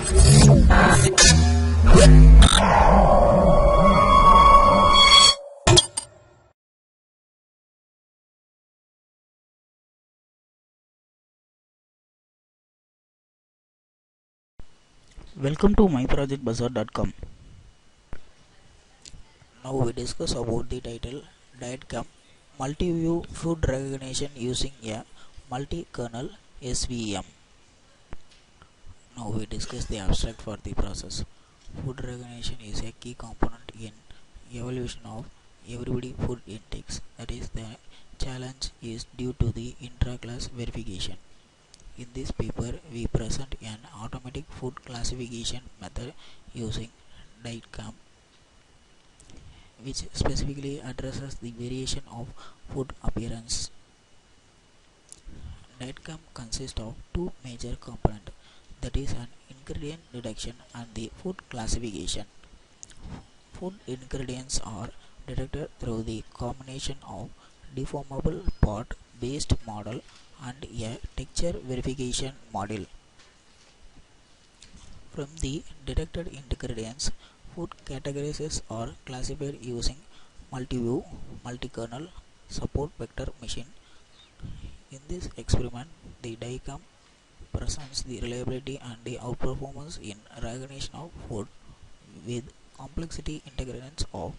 Welcome to myprojectbazaar.com. Now we discuss about the title DietCam Multiview Food Recognition using a Multikernel SVM. Now we discuss the abstract for the process. Food recognition is a key component in evaluation of everybody food intakes. That is, the challenge is due to the intra-class verification. In this paper, we present an automatic food classification method using DietCam, which specifically addresses the variation of food appearance. DietCam consists of two major components, that is, an ingredient detection and the food classification. Food ingredients are detected through the combination of deformable pot based model and a texture verification module. From the detected ingredients, food categories are classified using Multiview, Multikernel, support vector machine. In this experiment, the DietCam presents the reliability and the outperformance in recognition of food with complexity integrants of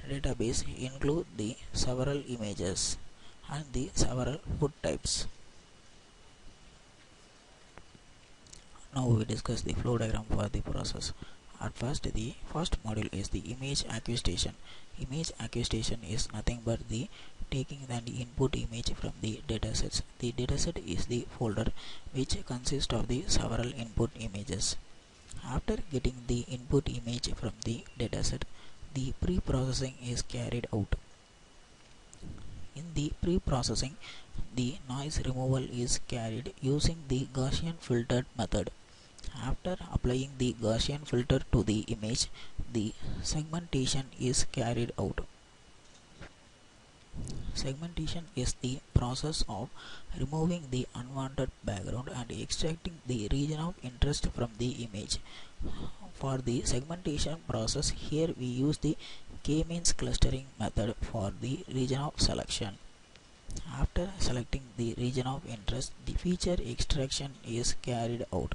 database include the several images and the several food types. Now we discuss the flow diagram for the process. At first, the first module is the image acquisition. Image acquisition is nothing but the taking the input image from the datasets. The dataset is the folder which consists of the several input images. After getting the input image from the dataset, the pre-processing is carried out. In the pre-processing, the noise removal is carried using the Gaussian filtered method. After applying the Gaussian filter to the image, the segmentation is carried out. Segmentation is the process of removing the unwanted background and extracting the region of interest from the image. For the segmentation process, here we use the k-means clustering method for the region of selection. After selecting the region of interest, the feature extraction is carried out.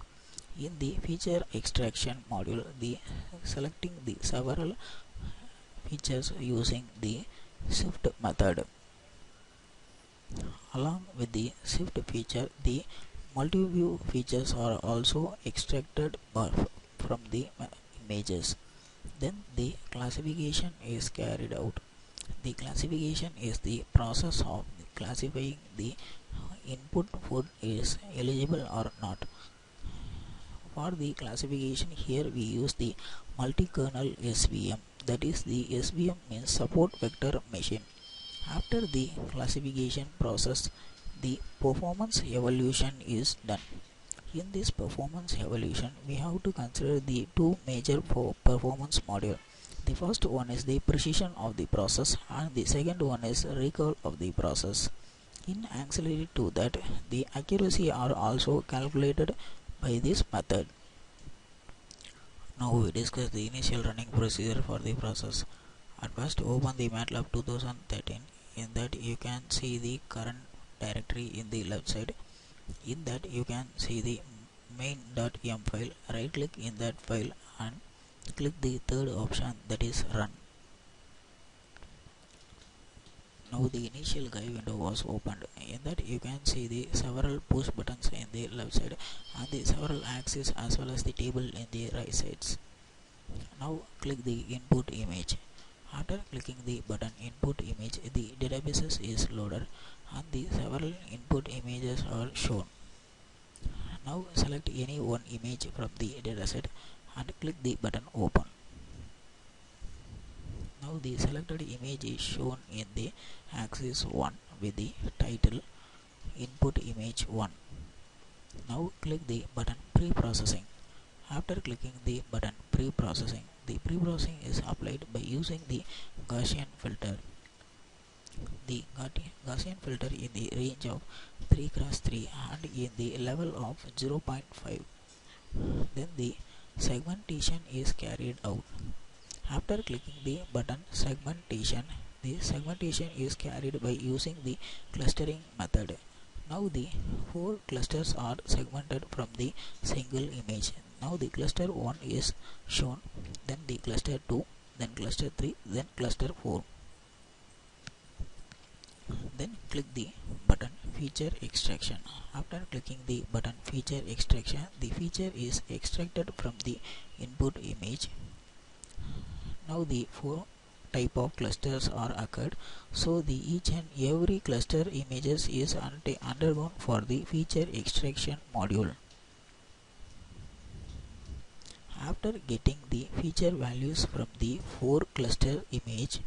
In the feature extraction module, the selecting the several features using the shift method. Along with the shift feature, the multi-view features are also extracted from the images. Then the classification is carried out. The classification is the process of classifying the input food is eligible or not. For the classification, here we use the multi-kernel SVM, that is, the SVM means support vector machine. After the classification process, the performance evaluation is done. In this performance evaluation, we have to consider the two major performance modules. The first one is the precision of the process and the second one is recall of the process. In auxiliary to that, the accuracy are also calculated by this method. Now we discuss the initial running procedure for the process. At first, open the MATLAB 2013. In that you can see the current directory in the left side. In that you can see the main.m file. Right click in that file and click the third option, that is run. Now the initial guide window was opened. In that you can see the several push buttons in the left side and the several axes as well as the table in the right sides. Now click the input image. After clicking the button input image, the databases is loaded and the several input images are shown. Now select any one image from the dataset and click the button open. Now the selected image is shown in the axis 1 with the title input image 1. Now click the button pre-processing. After clicking the button pre-processing, the pre-processing is applied by using the Gaussian filter. The Gaussian filter in the range of 3 x 3 and in the level of 0.5. Then the segmentation is carried out. After clicking the button segmentation, the segmentation is carried by using the clustering method. Now the 4 clusters are segmented from the single image. Now the cluster 1 is shown, then the cluster 2, then cluster 3, then cluster 4. Then click the button feature extraction. After clicking the button feature extraction, the feature is extracted from the input image. Now the 4 type of clusters are occurred, so the each and every cluster images is undergone for the feature extraction module. After getting the feature values from the 4 cluster image,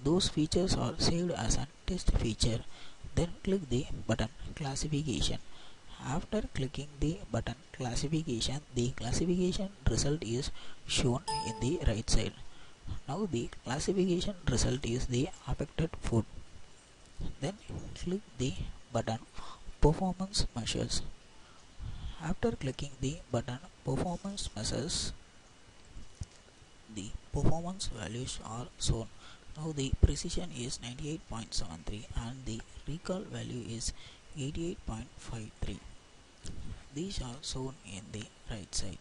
those features are saved as a test feature. Then click the button classification. After clicking the button classification, the classification result is shown in the right side. Now the classification result is the affected food. Then click the button performance measures. After clicking the button performance measures, the performance values are shown. Now the precision is 98.73 and the recall value is 88.53. These are shown in the right side.